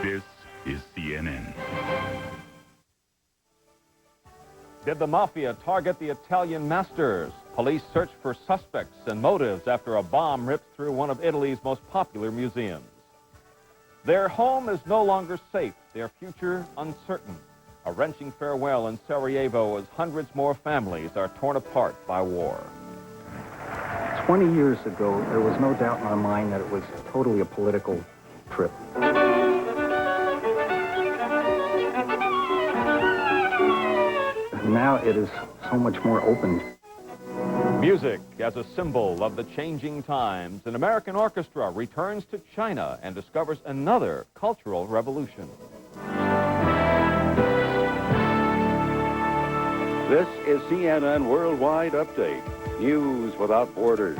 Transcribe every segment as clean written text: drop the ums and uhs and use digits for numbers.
This is CNN. Did the mafia target the Italian masters? Police search for suspects and motives after a bomb ripped through one of Italy's most popular museums. Their home is no longer safe, their future uncertain. A wrenching farewell in Sarajevo as hundreds more families are torn apart by war. 20 years ago, there was no doubt in our mind that it was totally a political trip. Now it is so much more open. Music as a symbol of the changing times. An American orchestra returns to China and discovers another cultural revolution. This is CNN Worldwide Update. News without borders.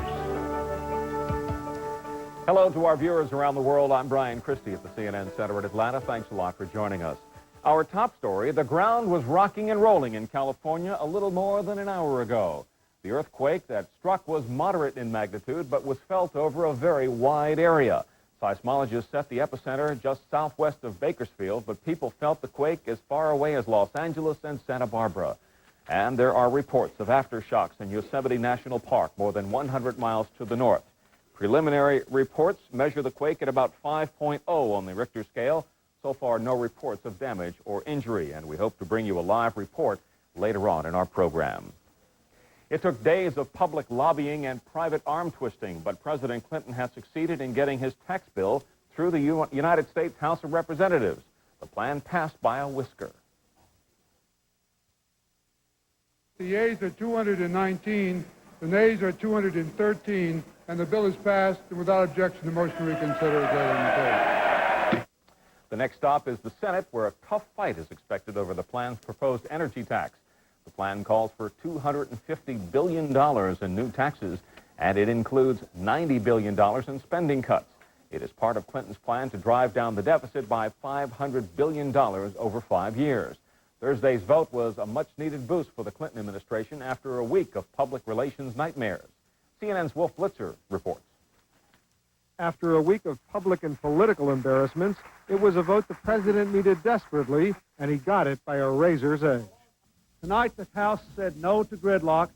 Hello to our viewers around the world. I'm Brian Christie at the CNN Center in Atlanta. Thanks a lot for joining us. Our top story, the ground was rocking and rolling in California a little more than an hour ago. The earthquake that struck was moderate in magnitude, but was felt over a very wide area. Seismologists set the epicenter just southwest of Bakersfield, but people felt the quake as far away as Los Angeles and Santa Barbara. And there are reports of aftershocks in Yosemite National Park, more than 100 miles to the north. Preliminary reports measure the quake at about 5.0 on the Richter scale. So far, no reports of damage or injury, and we hope to bring you a live report later on in our program. It took days of public lobbying and private arm twisting, but President Clinton has succeeded in getting his tax bill through the United States House of Representatives. The plan passed by a whisker. The yeas are 219, the nays are 213, and the bill is passed, and without objection, the motion to reconsider is laid on the table. The next stop is the Senate, where a tough fight is expected over the plan's proposed energy tax. The plan calls for $250 billion in new taxes, and it includes $90 billion in spending cuts. It is part of Clinton's plan to drive down the deficit by $500 billion over 5 years. Thursday's vote was a much-needed boost for the Clinton administration after a week of public relations nightmares. CNN's Wolf Blitzer reports. After a week of public and political embarrassments, it was a vote the president needed desperately, and he got it by a razor's edge. Tonight, the House said no to gridlock,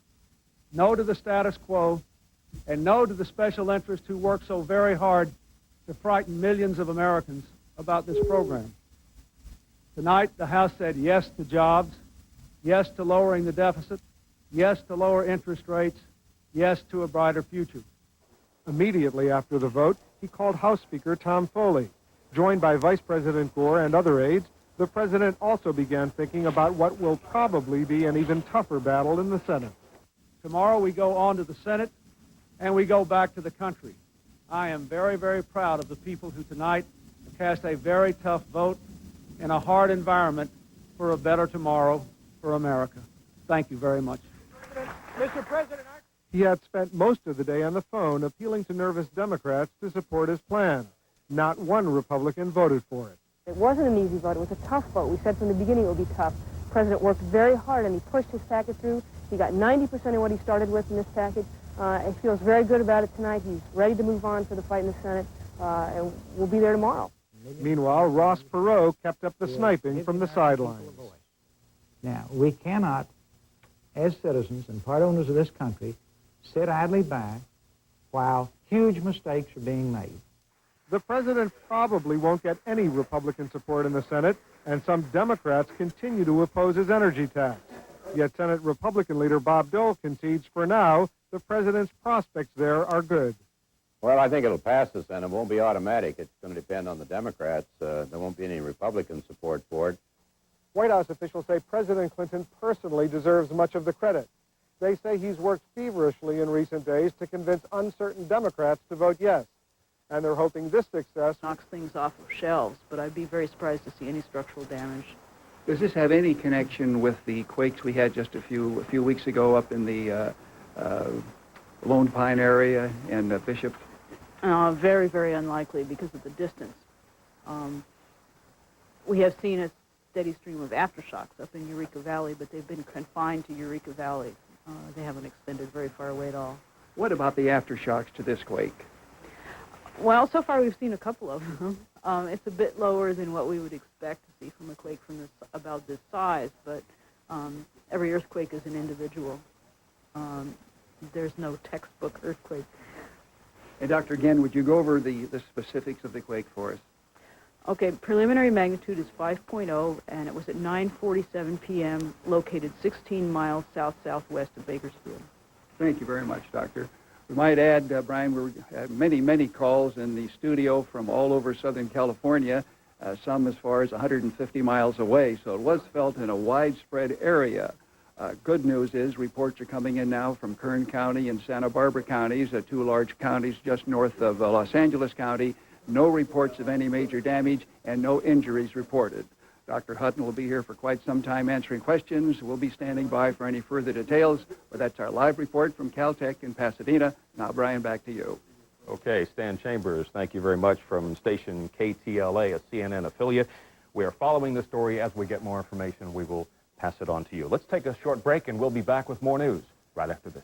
no to the status quo, and no to the special interests who work so very hard to frighten millions of Americans about this program. Tonight, the House said yes to jobs, yes to lowering the deficit, yes to lower interest rates, yes to a brighter future. Immediately after the vote, he called House Speaker Tom Foley. Joined by Vice President Gore and other aides, the president also began thinking about what will probably be an even tougher battle in the Senate. Tomorrow we go on to the Senate, and we go back to the country. I am very, very proud of the people who tonight cast a very tough vote in a hard environment for a better tomorrow for America. Thank you very much. Mr. President, He had spent most of the day on the phone appealing to nervous Democrats to support his plan. Not one Republican voted for it. It wasn't an easy vote. It was a tough vote. We said from the beginning it would be tough. The president worked very hard, and he pushed his package through. He got 90% of what he started with in this package. He feels very good about it tonight. He's ready to move on for the fight in the Senate, and we'll be there tomorrow. Meanwhile, Ross Perot kept up the sniping from the sidelines. Now, we cannot, as citizens and part owners of this country, sit idly by while huge mistakes are being made. The president probably won't get any Republican support in the Senate, and some Democrats continue to oppose his energy tax. Yet Senate Republican leader Bob Dole concedes for now the president's prospects there are good. Well, I think it'll pass the Senate. It won't be automatic. It's going to depend on the Democrats. There won't be any Republican support for it. White House officials say President Clinton personally deserves much of the credit. They say he's worked feverishly in recent days to convince uncertain Democrats to vote yes. And they're hoping this success knocks things off of shelves, but I'd be very surprised to see any structural damage. Does this have any connection with the quakes we had just a few weeks ago up in the Lone Pine area and Bishop? Very, very unlikely because of the distance. We have seen a steady stream of aftershocks up in Eureka Valley, but they've been confined to Eureka Valley. They haven't extended very far away at all. What about the aftershocks to this quake? Well, so far we've seen a couple of them. It's a bit lower than what we would expect to see from a quake from this, about this size, but every earthquake is an individual. There's no textbook earthquake. And Dr. Again, would you go over the specifics of the quake for us? Okay, preliminary magnitude is 5.0, and it was at 9:47 p.m., located 16 miles south-southwest of Bakersfield. Thank you very much, Doctor. We might add, Brian, we had many calls in the studio from all over Southern California, some as far as 150 miles away, so it was felt in a widespread area. Good news is reports are coming in now from Kern County and Santa Barbara counties, two large counties just north of Los Angeles County. No reports of any major damage and no injuries reported. Dr. Hutton will be here for quite some time answering questions. We'll be standing by for any further details. But that's our live report from Caltech in Pasadena. Now, Brian, back to you. Okay, Stan Chambers, thank you very much from station KTLA, a CNN affiliate. We are following the story. As we get more information, we will pass it on to you. Let's take a short break, and we'll be back with more news right after this.